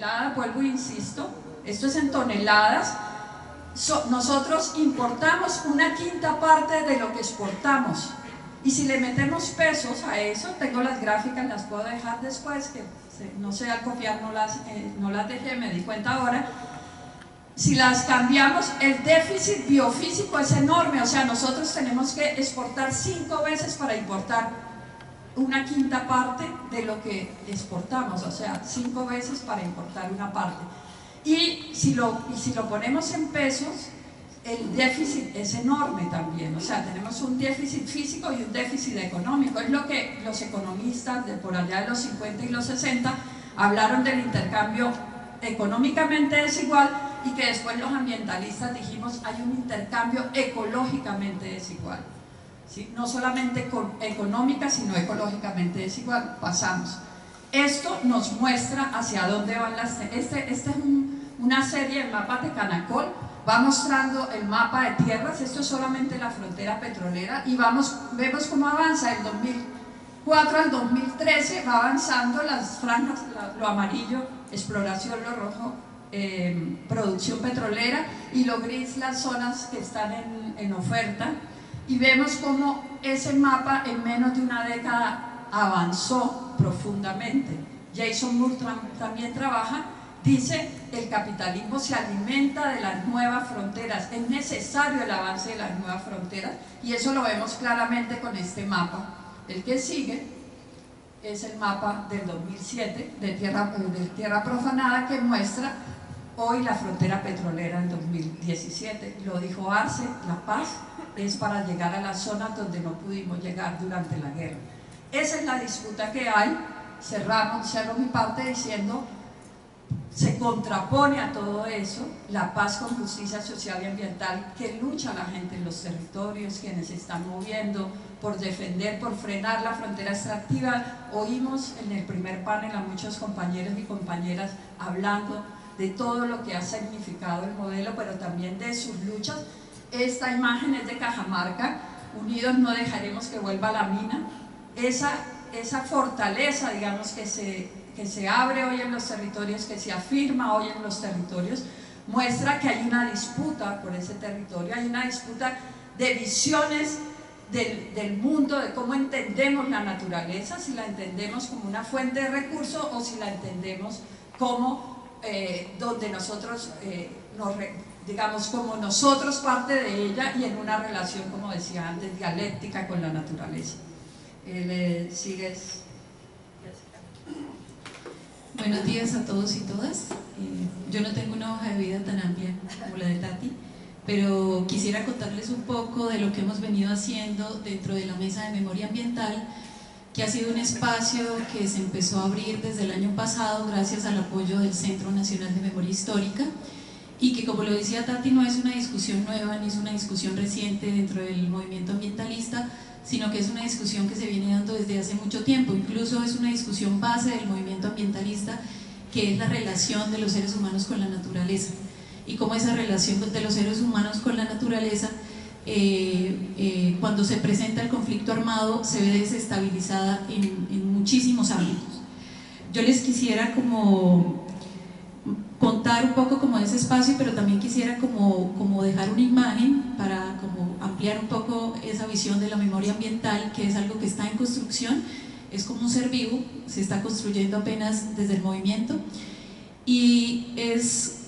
toneladas, vuelvo e insisto, esto es en toneladas. Nosotros importamos una quinta parte de lo que exportamos, y si le metemos pesos a eso, tengo las gráficas, las puedo dejar después, que no sé, al copiar no las dejé, me di cuenta ahora. Si las cambiamos, el déficit biofísico es enorme, o sea, nosotros tenemos que exportar 5 veces para importar una quinta parte de lo que exportamos, o sea, 5 veces para importar una parte. Y si lo ponemos en pesos, el déficit es enorme también, o sea, tenemos un déficit físico y un déficit económico. Es lo que los economistas de por allá de los 50 y los 60 hablaron del intercambio económicamente desigual, y que después los ambientalistas dijimos hay un intercambio ecológicamente desigual, ¿sí? No solamente económica, sino ecológicamente desigual. Pasamos. Esto nos muestra hacia dónde van las... Este es una serie de mapas de Canacol, va mostrando el mapa de tierras. Esto es solamente la frontera petrolera, y vemos cómo avanza del 2004 al 2013, va avanzando las franjas, lo amarillo, exploración, lo rojo, producción petrolera, y lo gris, las zonas que están en oferta, y vemos cómo ese mapa en menos de una década avanzó profundamente. Jason Moore también trabaja, dice, el capitalismo se alimenta de las nuevas fronteras, es necesario el avance de las nuevas fronteras, y eso lo vemos claramente con este mapa. El que sigue es el mapa del 2007 de tierra profanada, que muestra hoy la frontera petrolera en 2017. Lo dijo Arce, la paz es para llegar a las zonas donde no pudimos llegar durante la guerra. Esa es la disputa que hay. Cierro mi parte diciendo, se contrapone a todo eso la paz con justicia social y ambiental, que lucha la gente en los territorios, quienes se están moviendo por defender, por frenar la frontera extractiva. Oímos en el primer panel a muchos compañeros y compañeras hablando de todo lo que ha significado el modelo, pero también de sus luchas. Esta imagen es de Cajamarca, Unidos no dejaremos que vuelva la mina. Esa fortaleza, digamos, que se abre hoy en los territorios, que se afirma hoy en los territorios, muestra que hay una disputa por ese territorio, hay una disputa de visiones del mundo, de cómo entendemos la naturaleza, si la entendemos como una fuente de recursos o si la entendemos como donde nosotros, digamos, como nosotros parte de ella, y en una relación, como decía antes, dialéctica con la naturaleza. ¿Sigues? Buenos días a todos y todas. Yo no tengo una hoja de vida tan amplia como la de Tati, pero quisiera contarles un poco de lo que hemos venido haciendo dentro de la Mesa de Memoria Ambiental, que ha sido un espacio que se empezó a abrir desde el año pasado gracias al apoyo del Centro Nacional de Memoria Histórica, y que, como lo decía Tati, no es una discusión nueva ni es una discusión reciente dentro del movimiento ambientalista, sino que es una discusión que se viene dando desde hace mucho tiempo. Incluso es una discusión base del movimiento ambientalista, que es la relación de los seres humanos con la naturaleza, y cómo esa relación de los seres humanos con la naturaleza, cuando se presenta el conflicto armado, se ve desestabilizada en muchísimos ámbitos. Yo les quisiera como contar un poco como de ese espacio, pero también quisiera como dejar una imagen para como ampliar un poco esa visión de la memoria ambiental, que es algo que está en construcción, es como un ser vivo, se está construyendo apenas desde el movimiento, y es,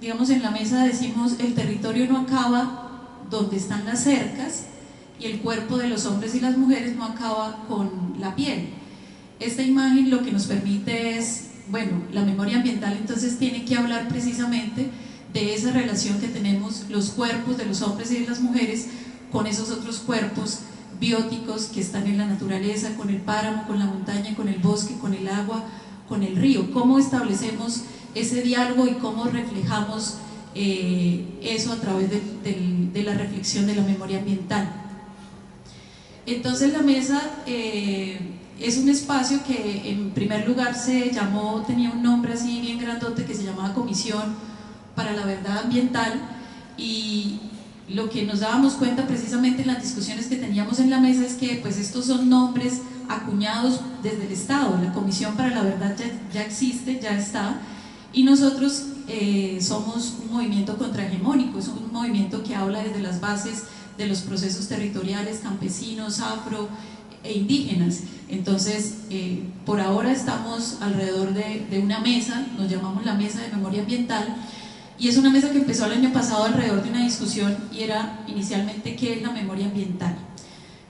digamos, en la mesa decimos, el territorio no acaba donde están las cercas, y el cuerpo de los hombres y las mujeres no acaba con la piel. Esta imagen lo que nos permite es, bueno, la memoria ambiental entonces tiene que hablar precisamente de esa relación que tenemos los cuerpos de los hombres y de las mujeres con esos otros cuerpos bióticos que están en la naturaleza, con el páramo, con la montaña, con el bosque, con el agua, con el río. ¿Cómo establecemos ese diálogo y cómo reflejamos eso a través de la reflexión de la memoria ambiental? Entonces la mesa es un espacio que en primer lugar tenía un nombre así bien grandote que se llamaba Comisión para la Verdad Ambiental, y lo que nos dábamos cuenta precisamente en las discusiones que teníamos en la mesa es que pues estos son nombres acuñados desde el Estado. La Comisión para la Verdad ya existe, ya está, Y nosotros somos un movimiento contrahegemónico, es un movimiento que habla desde las bases de los procesos territoriales, campesinos, afro e indígenas. Entonces, por ahora estamos alrededor de una mesa, nos llamamos la Mesa de Memoria Ambiental, y es una mesa que empezó el año pasado alrededor de una discusión y era inicialmente qué es la memoria ambiental,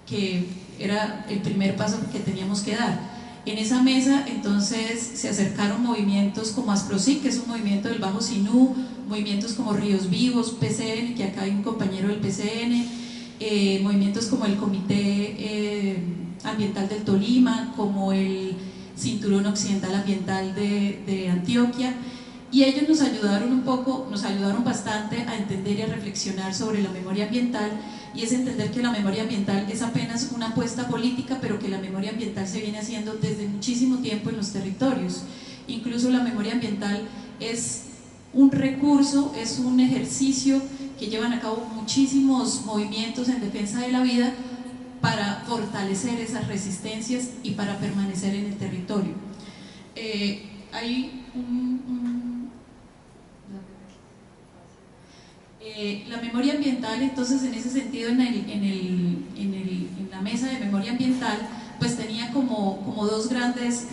que era el primer paso que teníamos que dar. En esa mesa entonces se acercaron movimientos como Asprosic, que es un movimiento del Bajo Sinú, movimientos como Ríos Vivos, PCN, que acá hay un compañero del PCN, movimientos como el Comité Ambiental del Tolima, como el Cinturón Occidental Ambiental de Antioquia, y ellos nos ayudaron un poco, nos ayudaron bastante a entender y a reflexionar sobre la memoria ambiental, y es entender que la memoria ambiental es apenas una apuesta política, pero que la memoria ambiental se viene haciendo desde muchísimo tiempo en los territorios. Incluso la memoria ambiental es un recurso, es un ejercicio que llevan a cabo muchísimos movimientos en defensa de la vida para fortalecer esas resistencias y para permanecer en el territorio. Hay la memoria ambiental, entonces, en ese sentido, en la mesa de memoria ambiental, pues tenía como dos grandes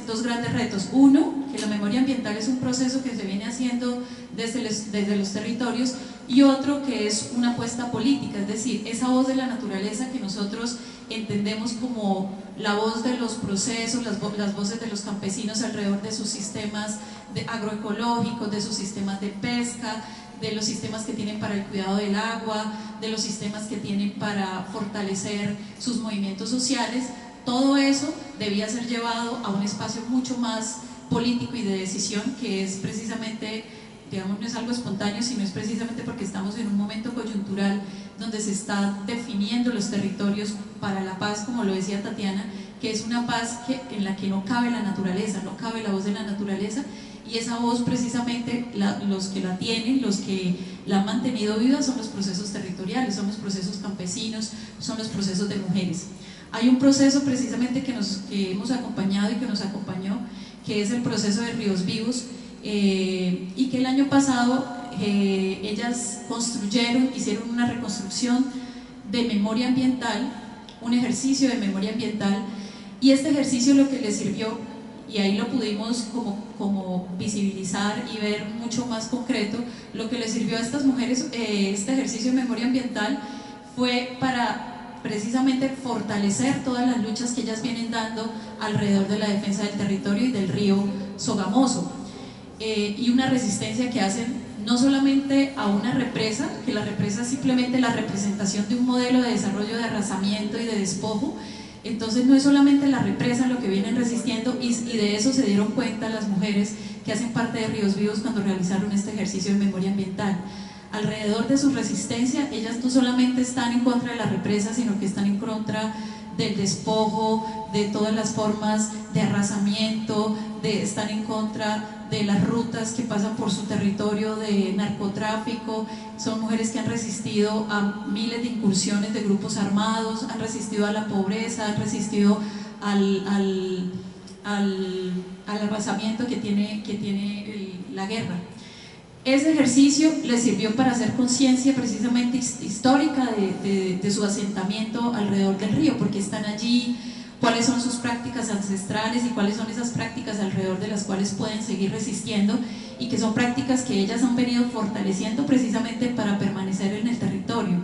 retos. Uno, que la memoria ambiental es un proceso que se viene haciendo desde los territorios, y otro que es una apuesta política, es decir, esa voz de la naturaleza que nosotros entendemos como la voz de los procesos, las voces de los campesinos alrededor de sus sistemas agroecológicos, de sus sistemas de pesca, de los sistemas que tienen para el cuidado del agua, de los sistemas que tienen para fortalecer sus movimientos sociales. Todo eso debía ser llevado a un espacio mucho más político y de decisión, que es precisamente, digamos, no es algo espontáneo, sino es precisamente porque estamos en un momento coyuntural donde se está definiendo los territorios para la paz, como lo decía Tatiana, que es una paz en la que no cabe la naturaleza, no cabe la voz de la naturaleza, y esa voz precisamente los que la tienen, los que la han mantenido viva son los procesos territoriales, son los procesos campesinos, son los procesos de mujeres. Hay un proceso precisamente que hemos acompañado y que nos acompañó, que es el proceso de Ríos Vivos, y que el año pasado ellas hicieron una reconstrucción de memoria ambiental, un ejercicio de memoria ambiental, y este ejercicio lo que les sirvió, y ahí lo pudimos como visibilizar y ver mucho más concreto, lo que les sirvió a estas mujeres este ejercicio de memoria ambiental fue para precisamente fortalecer todas las luchas que ellas vienen dando alrededor de la defensa del territorio y del río Sogamoso, y una resistencia que hacen no solamente a una represa, que la represa es simplemente la representación de un modelo de desarrollo de arrasamiento y de despojo. Entonces no es solamente la represa lo que vienen resistiendo, y de eso se dieron cuenta las mujeres que hacen parte de Ríos Vivos cuando realizaron este ejercicio de memoria ambiental. Alrededor de su resistencia, ellas no solamente están en contra de la represa, sino que están en contra del despojo, de todas las formas de arrasamiento, están en contra de las rutas que pasan por su territorio de narcotráfico. Son mujeres que han resistido a miles de incursiones de grupos armados, han resistido a la pobreza, han resistido al arrasamiento que tiene la guerra. Ese ejercicio les sirvió para hacer conciencia precisamente histórica de su asentamiento alrededor del río, porque están allí, cuáles son sus prácticas ancestrales y cuáles son esas prácticas alrededor de las cuales pueden seguir resistiendo, y que son prácticas que ellas han venido fortaleciendo precisamente para permanecer en el territorio.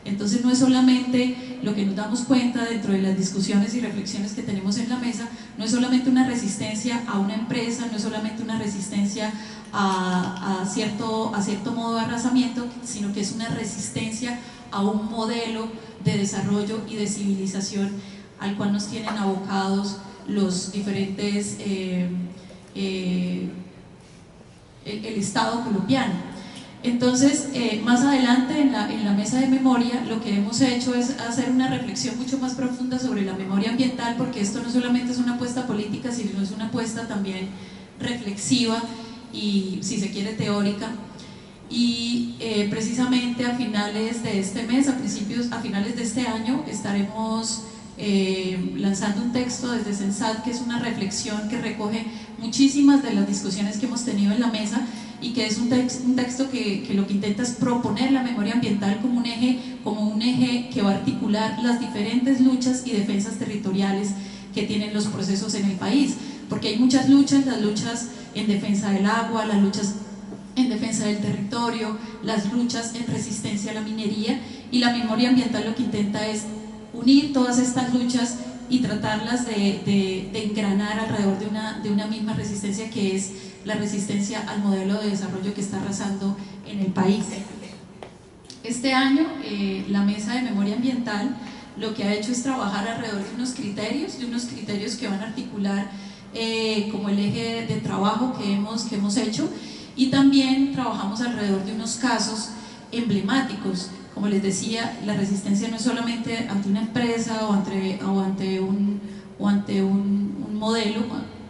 Entonces no es solamente lo que nos damos cuenta dentro de las discusiones y reflexiones que tenemos en la mesa, no es solamente una resistencia a una empresa, no es solamente una resistencia a cierto modo de arrasamiento, sino que es una resistencia a un modelo de desarrollo y de civilización al cual nos tienen abocados los diferentes, el Estado colombiano. Entonces, más adelante en la mesa de memoria lo que hemos hecho es hacer una reflexión mucho más profunda sobre la memoria ambiental, porque esto no solamente es una apuesta política, sino es una apuesta también reflexiva y, si se quiere, teórica. Y precisamente a finales de este mes, a finales de este año, estaremos lanzando un texto desde Sensat, que es una reflexión que recoge muchísimas de las discusiones que hemos tenido en la mesa, que es un texto que lo que intenta es proponer la memoria ambiental como un eje que va a articular las diferentes luchas y defensas territoriales que tienen los procesos en el país, porque hay muchas luchas, las luchas en defensa del agua, las luchas en defensa del territorio, las luchas en resistencia a la minería, y la memoria ambiental lo que intenta es unir todas estas luchas y tratarlas de engranar alrededor de una misma resistencia, que es la resistencia al modelo de desarrollo que está arrasando en el país. Este año la Mesa de Memoria Ambiental lo que ha hecho es trabajar alrededor de unos criterios que van a articular como el eje de trabajo que hemos hecho, y también trabajamos alrededor de unos casos emblemáticos. Como les decía, la resistencia no es solamente ante una empresa o ante un modelo,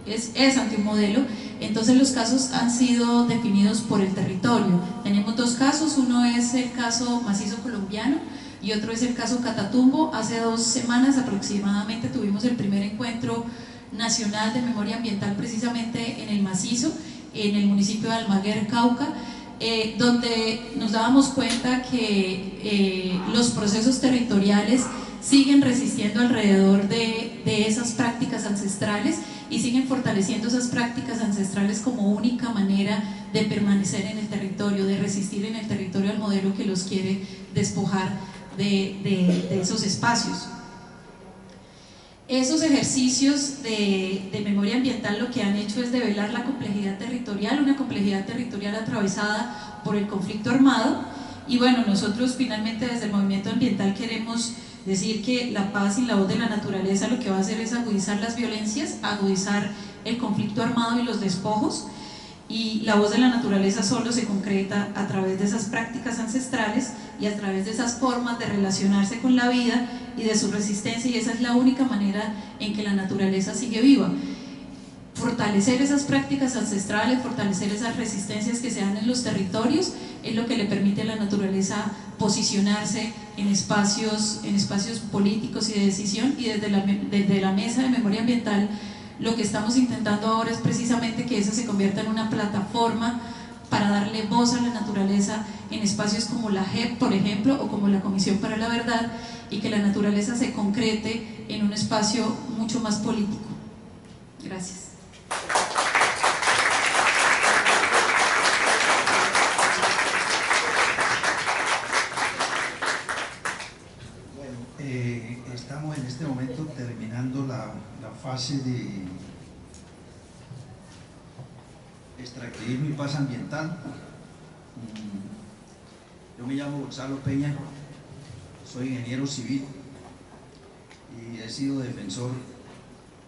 es ante un modelo. Entonces los casos han sido definidos por el territorio. Tenemos dos casos, uno es el caso Macizo Colombiano y otro es el caso Catatumbo. Hace 2 semanas aproximadamente tuvimos el primer encuentro nacional de memoria ambiental precisamente en el Macizo, en el municipio de Almaguer, Cauca, donde nos dábamos cuenta que los procesos territoriales siguen resistiendo alrededor de esas prácticas ancestrales y siguen fortaleciendo esas prácticas ancestrales como única manera de permanecer en el territorio, de resistir en el territorio al modelo que los quiere despojar de esos espacios. Esos ejercicios de memoria ambiental lo que han hecho es develar la complejidad territorial, una complejidad territorial atravesada por el conflicto armado. Y bueno, nosotros finalmente desde el movimiento ambiental queremos decir que la paz y la voz de la naturaleza lo que va a hacer es agudizar las violencias, agudizar el conflicto armado y los despojos, y la voz de la naturaleza solo se concreta a través de esas prácticas ancestrales y a través de esas formas de relacionarse con la vida y de su resistencia, y esa es la única manera en que la naturaleza sigue viva. Fortalecer esas prácticas ancestrales, fortalecer esas resistencias que se dan en los territorios es lo que le permite a la naturaleza posicionarse en espacios políticos y de decisión, y desde la Mesa de Memoria Ambiental lo que estamos intentando ahora es precisamente que esa se convierta en una plataforma para darle voz a la naturaleza en espacios como la JEP, por ejemplo, o como la Comisión para la Verdad, y que la naturaleza se concrete en un espacio mucho más político. Gracias. Estamos en este momento terminando la fase de extractivismo y paz ambiental. Yo me llamo Gonzalo Peña, soy ingeniero civil y he sido defensor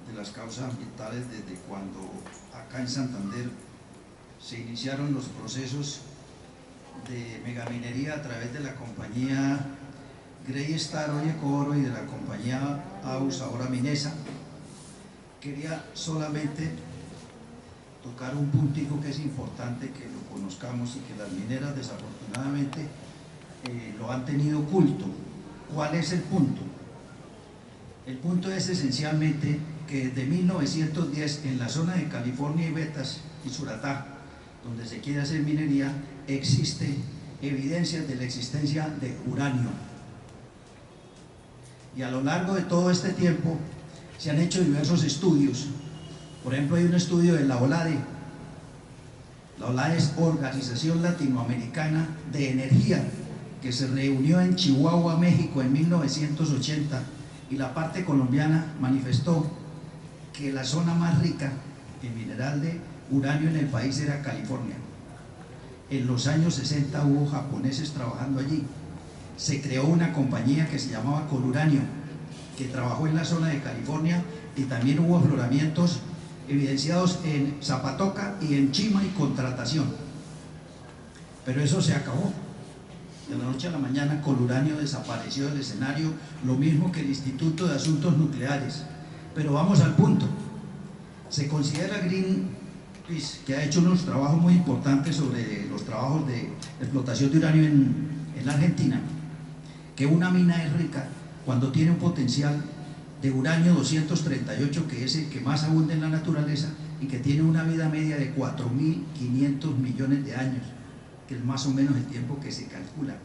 de las causas ambientales desde cuando acá en Santander se iniciaron los procesos de megaminería a través de la compañía Greystar, hoy Ecooro, y de la compañía AUS, ahora Minesa. Quería solamente tocar un puntico que es importante que lo conozcamos y que las mineras desafortunadamente lo han tenido oculto. ¿Cuál es el punto? El punto es esencialmente que desde 1910 en la zona de California y Betas y Suratá, donde se quiere hacer minería, existe evidencias de la existencia de uranio. Y a lo largo de todo este tiempo se han hecho diversos estudios. Por ejemplo, hay un estudio de la OLADE. La OLADE es Organización Latinoamericana de Energía, que se reunió en Chihuahua, México en 1980, y la parte colombiana manifestó que la zona más rica en mineral de uranio en el país era California. En los años 60 hubo japoneses trabajando allí. Se creó una compañía que se llamaba Coluranio, que trabajó en la zona de California, y también hubo afloramientos evidenciados en Zapatoca y en Chima y Contratación. Pero eso se acabó. De la noche a la mañana Coluranio desapareció del escenario, lo mismo que el Instituto de Asuntos Nucleares. Pero vamos al punto. Se considera Greenpeace, que ha hecho unos trabajos muy importantes sobre los trabajos de explotación de uranio en la Argentina, que una mina es rica cuando tiene un potencial de uranio 238, que es el que más abunda en la naturaleza, y que tiene una vida media de 4.500 millones de años, que es más o menos el tiempo que se calcula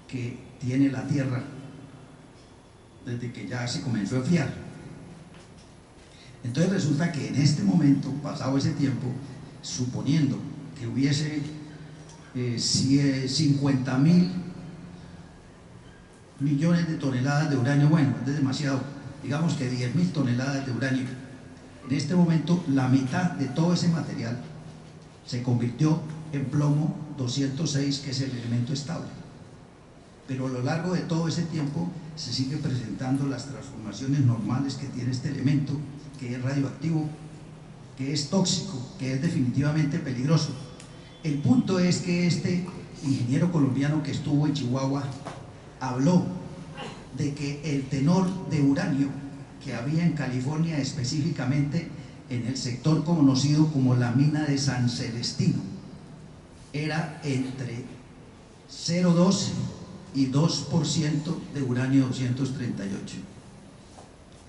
que tiene la Tierra desde que ya se comenzó a enfriar. Entonces resulta que en este momento, pasado ese tiempo, suponiendo que hubiese 50.000 millones de toneladas de uranio, bueno, es demasiado, digamos que 10.000 toneladas de uranio, en este momento la mitad de todo ese material se convirtió en plomo 206, que es el elemento estable. Pero a lo largo de todo ese tiempo se sigue presentando las transformaciones normales que tiene este elemento, que es radioactivo, que es tóxico, que es definitivamente peligroso. El punto es que este ingeniero colombiano que estuvo en Chihuahua habló de que el tenor de uranio que había en California, específicamente en el sector conocido como la mina de San Celestino, era entre 0,2 y 2% de uranio 238.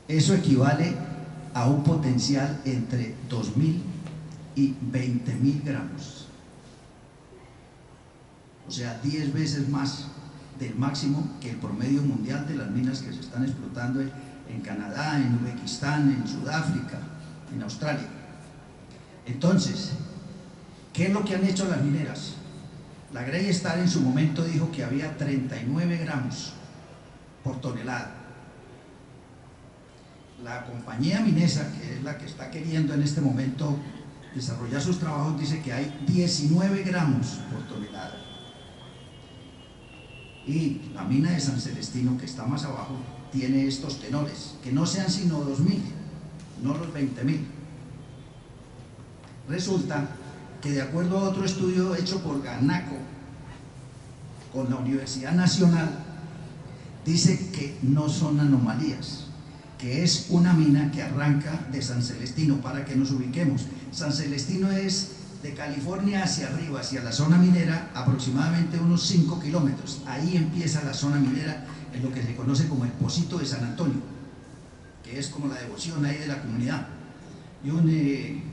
Eso equivale a un potencial entre 2.000 y 20.000 gramos. O sea, 10 veces más del máximo que el promedio mundial de las minas que se están explotando en Canadá, en Uzbekistán, en Sudáfrica, en Australia. Entonces, ¿qué es lo que han hecho las mineras? La Greystar en su momento dijo que había 39 gramos por tonelada. La compañía Minesa, que es la que está queriendo en este momento desarrollar sus trabajos, dice que hay 19 gramos por tonelada. Y la mina de San Celestino, que está más abajo, tiene estos tenores, que no sean sino 2.000, no los 20.000. Resulta que de acuerdo a otro estudio hecho por Ganaco con la Universidad Nacional, dice que no son anomalías, que es una mina que arranca de San Celestino. Para que nos ubiquemos, San Celestino es de California hacia arriba, hacia la zona minera, aproximadamente unos 5 kilómetros. Ahí empieza la zona minera, en lo que se conoce como el Pocito de San Antonio, que es como la devoción ahí de la comunidad. Y un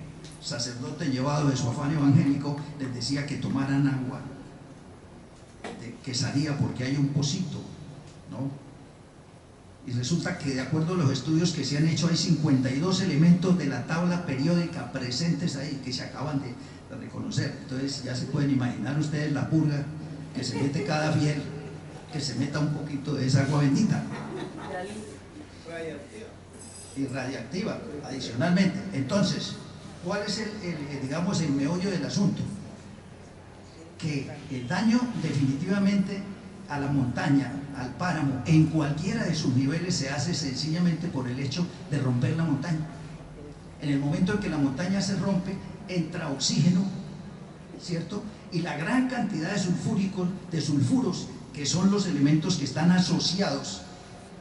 sacerdote llevado de su afán evangélico les decía que tomaran agua que salía porque hay un pocito, ¿no? Y resulta que de acuerdo a los estudios que se han hecho, hay 52 elementos de la tabla periódica presentes ahí que se acaban de reconocer. Entonces ya se pueden imaginar ustedes la purga que se mete cada fiel, que se meta un poquito de esa agua bendita y radiactiva adicionalmente. Entonces, ¿cuál es digamos, el meollo del asunto? Que el daño definitivamente a la montaña, al páramo, en cualquiera de sus niveles, se hace sencillamente por el hecho de romper la montaña. En el momento en que la montaña se rompe, entra oxígeno, ¿cierto? Y la gran cantidad de sulfuros, que son los elementos que están asociados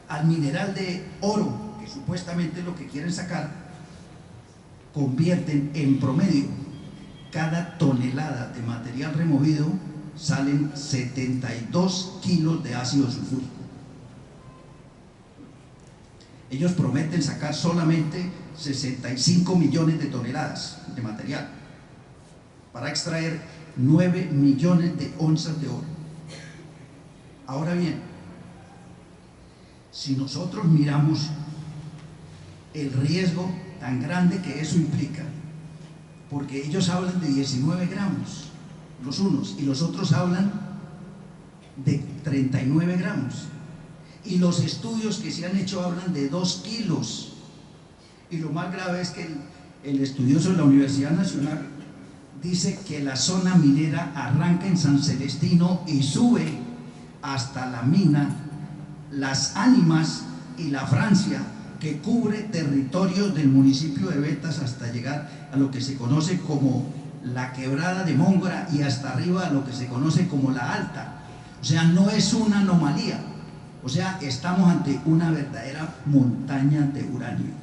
al mineral de oro, que supuestamente es lo que quieren sacar, convierten en promedio, cada tonelada de material removido salen 72 kilos de ácido sulfúrico. Ellos prometen sacar solamente 65 millones de toneladas de material para extraer 9 millones de onzas de oro. Ahora bien, si nosotros miramos el riesgo tan grande que eso implica, porque ellos hablan de 19 gramos, los unos, y los otros hablan de 39 gramos, y los estudios que se han hecho hablan de 2 kilos, y lo más grave es que el estudioso de la Universidad Nacional dice que la zona minera arranca en San Celestino y sube hasta la mina Las Ánimas y la Francia, que cubre territorio del municipio de Betas hasta llegar a lo que se conoce como la Quebrada de Móngora y hasta arriba a lo que se conoce como la Alta. O sea, no es una anomalía, o sea, estamos ante una verdadera montaña de uranio.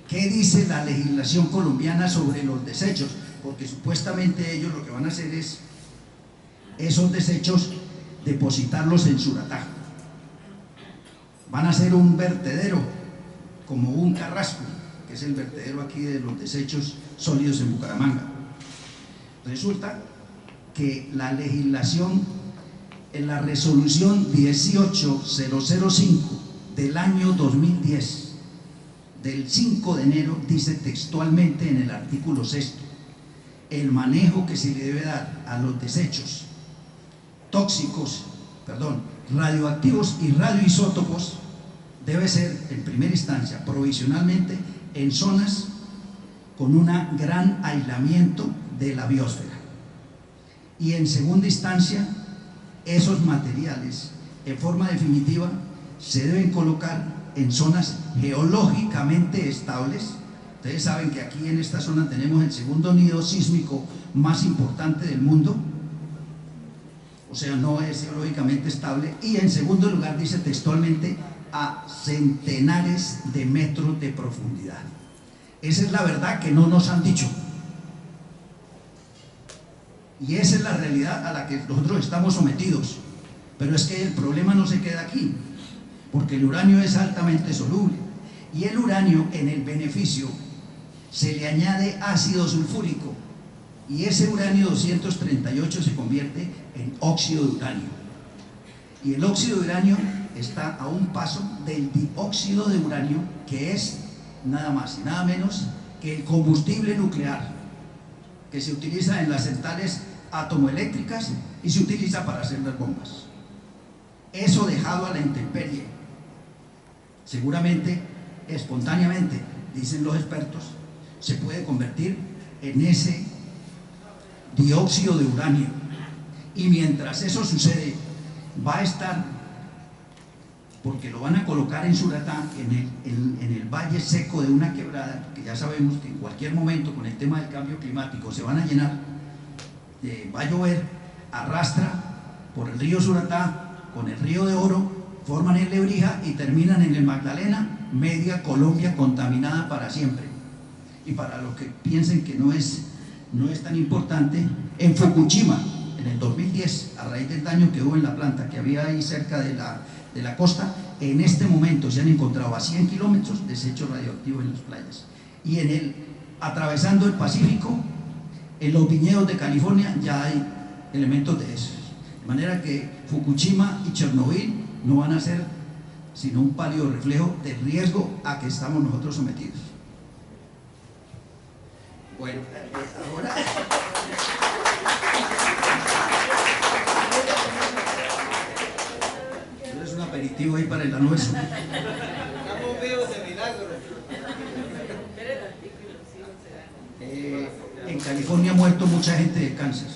¿Qué dice la legislación colombiana sobre los desechos? Porque supuestamente ellos lo que van a hacer es esos desechos depositarlos en Suratá. Van a hacer un vertedero, como un carrasco, que es el vertedero aquí de los desechos sólidos en Bucaramanga. Resulta que la legislación en la resolución 18005 del año 2010, del 5 de enero, dice textualmente en el artículo 6: el manejo que se le debe dar a los desechos radioactivos y radioisótopos debe ser en primera instancia provisionalmente en zonas con un gran aislamiento de la biosfera, y en segunda instancia esos materiales en forma definitiva se deben colocar en zonas geológicamente estables. Ustedes saben que aquí en esta zona tenemos el segundo nido sísmico más importante del mundo, o sea, no es geológicamente estable, y en segundo lugar dice textualmente a centenares de metros de profundidad. Esa es la verdad que no nos han dicho, y esa es la realidad a la que nosotros estamos sometidos. Pero es que el problema no se queda aquí, porque el uranio es altamente soluble, y el uranio, en el beneficio, se le añade ácido sulfúrico, y ese uranio 238 se convierte en óxido de uranio, y el óxido de uranio está a un paso del dióxido de uranio, que es nada más y nada menos que el combustible nuclear que se utiliza en las centrales atomoeléctricas y se utiliza para hacer las bombas. Eso dejado a la intemperie, seguramente, espontáneamente, dicen los expertos, se puede convertir en ese dióxido de uranio, y mientras eso sucede va a estar, porque lo van a colocar en Suratá, en el valle seco de una quebrada, que ya sabemos que en cualquier momento con el tema del cambio climático se van a llenar, va a llover, arrastra por el río Suratá con el río de Oro, forman el Lebrija y terminan en el Magdalena, media Colombia contaminada para siempre. Y para los que piensen que no es tan importante, en Fukushima, en el 2010, a raíz del daño que hubo en la planta que había ahí cerca de la costa, en este momento se han encontrado a 100 kilómetros desechos radioactivos en las playas. Y atravesando el Pacífico, en los viñedos de California ya hay elementos de esos. De manera que Fukushima y Chernobyl no van a ser sino un pálido reflejo del riesgo a que estamos nosotros sometidos. Bueno, ahora... es un aperitivo ahí para el almuerzo. Estamos vivos de milagro. En California ha muerto mucha gente de cáncer.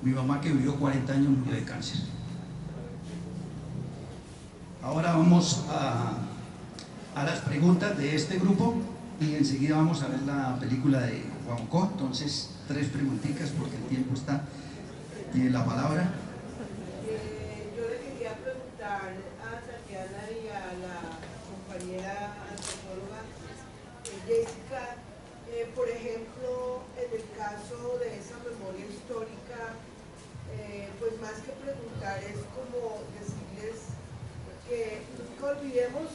Mi mamá, que vivió 40 años, murió de cáncer. Ahora vamos a las preguntas de este grupo y enseguida vamos a ver la película de Guamocó. Entonces, 3 preguntitas porque el tiempo tiene la palabra. Yo le quería preguntar a Tatiana y a la compañera antropóloga Jessica, por ejemplo, en el caso de esa memoria histórica, pues más que preguntar es como decirles que nunca olvidemos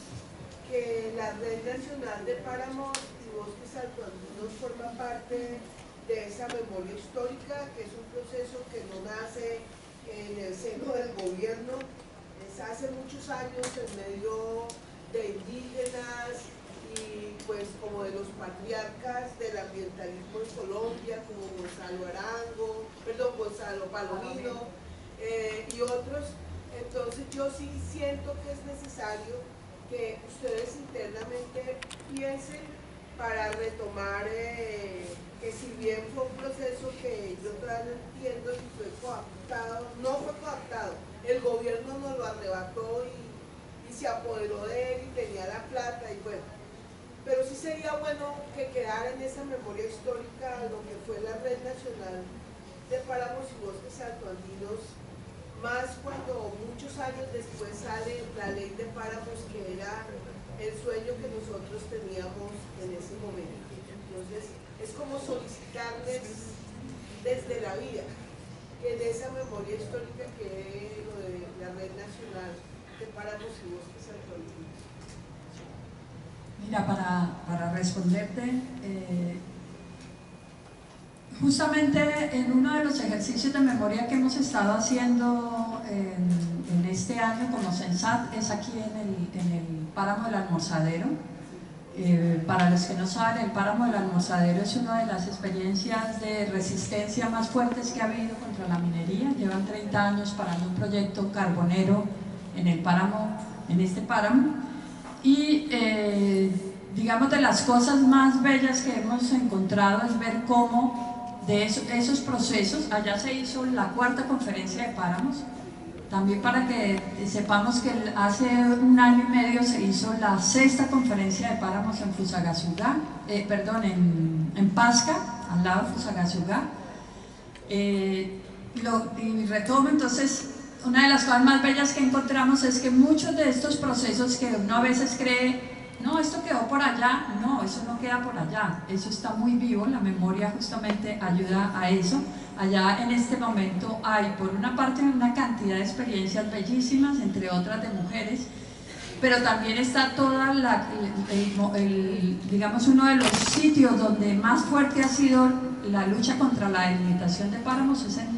que la Red Nacional de Páramos y Bosques Altoandinos forma parte de esa memoria histórica, que es un proceso que no nace en el seno del gobierno, es hace muchos años en medio de indígenas y pues como de los patriarcas del ambientalismo en Colombia, como Gonzalo Palomino y otros. Entonces yo sí siento que es necesario que ustedes internamente piensen para retomar que si bien fue un proceso que yo todavía no entiendo si fue coaptado, no fue coaptado, el gobierno nos lo arrebató y se apoderó de él y tenía la plata y bueno, pero sí sería bueno que quedara en esa memoria histórica lo que fue la Red Nacional de Páramos y Bosques Altoandinos, más cuando muchos años después sale la Ley de Páramos, que era el sueño que nosotros teníamos en ese momento. Entonces, es como solicitarles desde la vida que en esa memoria histórica quede lo de la Red Nacional de Páramos y Bosques Altoandinos. Mira, para responderte, justamente en uno de los ejercicios de memoria que hemos estado haciendo en este año como CENSAT es aquí en el páramo del Almorzadero. Para los que no saben, el páramo del Almorzadero es una de las experiencias de resistencia más fuertes que ha habido contra la minería. Llevan 30 años parando un proyecto carbonero en el páramo, en este páramo, y digamos de las cosas más bellas que hemos encontrado es ver cómo de esos procesos, allá se hizo la 4ª conferencia de páramos. También para que sepamos que hace 1 año y medio se hizo la 6ª conferencia de páramos en Fusagasugá, en Pasca, al lado de Fusagasugá. Y retomo, entonces, una de las cosas más bellas que encontramos es que muchos de estos procesos que uno a veces cree, no, esto quedó por allá, no, eso no queda por allá, eso está muy vivo, la memoria justamente ayuda a eso. Allá en este momento hay, por una parte, una cantidad de experiencias bellísimas, entre otras de mujeres, pero también está toda digamos, uno de los sitios donde más fuerte ha sido la lucha contra la delimitación de páramos es en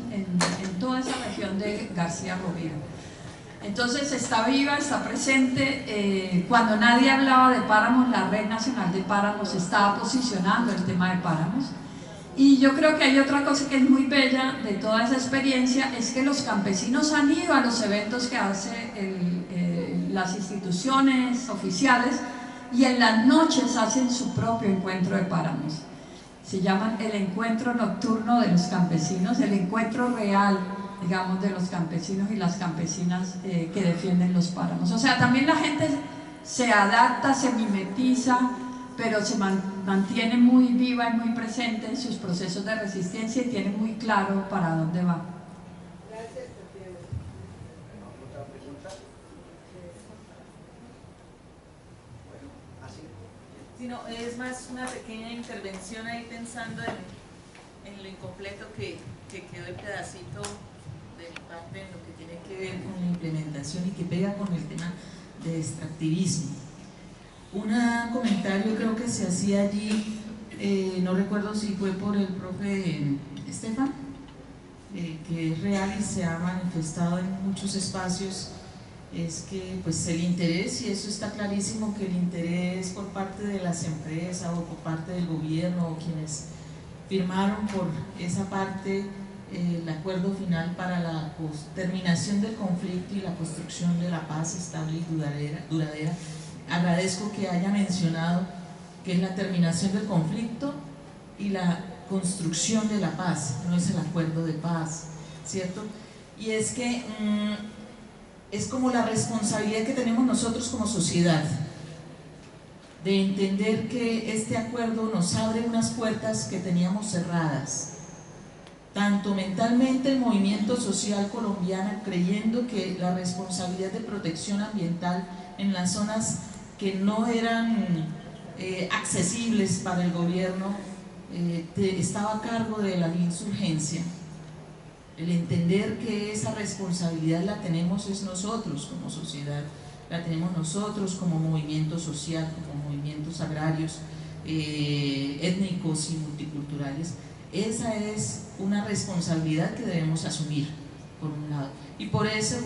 toda esa región de García Rovira. Entonces está viva, está presente. Cuando nadie hablaba de páramos, la Red Nacional de Páramos estaba posicionando el tema de páramos. Y yo creo que hay otra cosa que es muy bella de toda esa experiencia, es que los campesinos han ido a los eventos que hacen las instituciones oficiales y en las noches hacen su propio encuentro de páramos. Se llaman el encuentro nocturno de los campesinos, el encuentro real, digamos, de los campesinos y las campesinas que defienden los páramos. O sea, también la gente se adapta, se mimetiza, pero se mantiene muy viva y muy presente en sus procesos de resistencia y tiene muy claro para dónde va. Gracias, Tatiana. ¿Otra pregunta? Bueno, así. Sí, no, es más una pequeña intervención ahí pensando en lo incompleto que quedó el pedacito de parte en lo que tiene que ver con la implementación y que pega con el tema de extractivismo. Un comentario creo que se hacía allí, no recuerdo si fue por el profe Estefan, que es real y se ha manifestado en muchos espacios, es que pues el interés, y eso está clarísimo, que el interés por parte de las empresas o por parte del gobierno o quienes firmaron por esa parte el acuerdo final para la terminación del conflicto y la construcción de la paz estable y duradera. Agradezco que haya mencionado que es la terminación del conflicto y la construcción de la paz, no es el acuerdo de paz, ¿cierto? Y es que es como la responsabilidad que tenemos nosotros como sociedad de entender que este acuerdo nos abre unas puertas que teníamos cerradas, tanto mentalmente el movimiento social colombiano creyendo que la responsabilidad de protección ambiental en las zonas que no eran accesibles para el gobierno estaba a cargo de la insurgencia. El entender que esa responsabilidad la tenemos es nosotros como sociedad, la tenemos nosotros como movimiento social, como movimientos agrarios, étnicos y multiculturales. Esa es una responsabilidad que debemos asumir, por un lado. Y por eso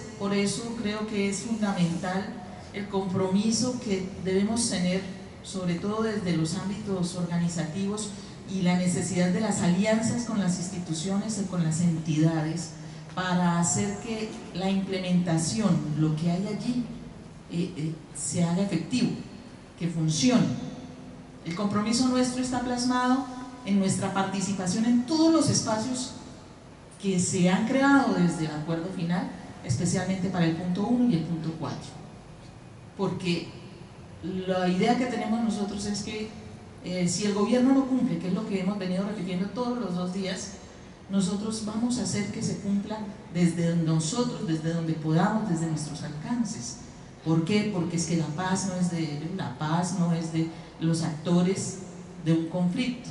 creo que es fundamental el compromiso que debemos tener, sobre todo desde los ámbitos organizativos, y la necesidad de las alianzas con las instituciones y con las entidades para hacer que la implementación, lo que hay allí, se haga efectivo, que funcione. El compromiso nuestro está plasmado en nuestra participación en todos los espacios que se han creado desde el acuerdo final, especialmente para el punto 1 y el punto 4, porque la idea que tenemos nosotros es que si el gobierno no cumple, que es lo que hemos venido repitiendo todos los 2 días, nosotros vamos a hacer que se cumpla desde nosotros, desde donde podamos, desde nuestros alcances. ¿Por qué? Porque es que la paz no es de los actores de un conflicto,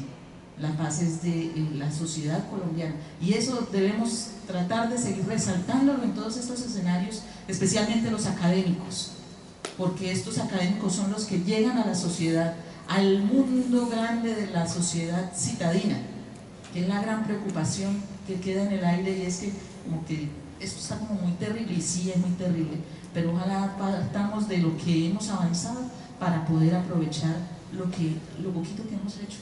la paz es de la sociedad colombiana, y eso debemos tratar de seguir resaltándolo en todos estos escenarios, especialmente los académicos, porque estos académicos son los que llegan a la sociedad, al mundo grande de la sociedad citadina, que es la gran preocupación que queda en el aire, y es que como que esto está como muy terrible, y sí es muy terrible, pero ojalá partamos de lo que hemos avanzado para poder aprovechar lo poquito que hemos hecho.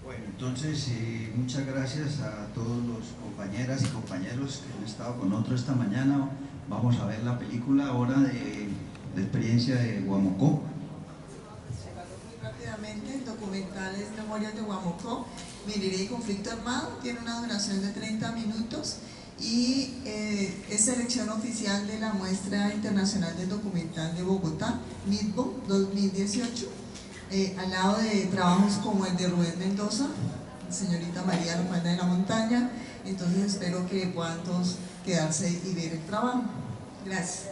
Bueno, entonces muchas gracias a todos los compañeras y compañeros que han estado con nosotros esta mañana. Vamos a ver la película ahora de la experiencia de Huamoco. Muy rápidamente, el documental es Memorias de Huamoco, Mirire y Conflicto Armado, tiene una duración de 30 minutos y es selección oficial de la Muestra Internacional del Documental de Bogotá, MITBO 2018, al lado de trabajos como el de Rubén Mendoza, señorita María Lopalda de la Montaña. Entonces espero que puedan todos quedarse y ver el trabajo. Gracias.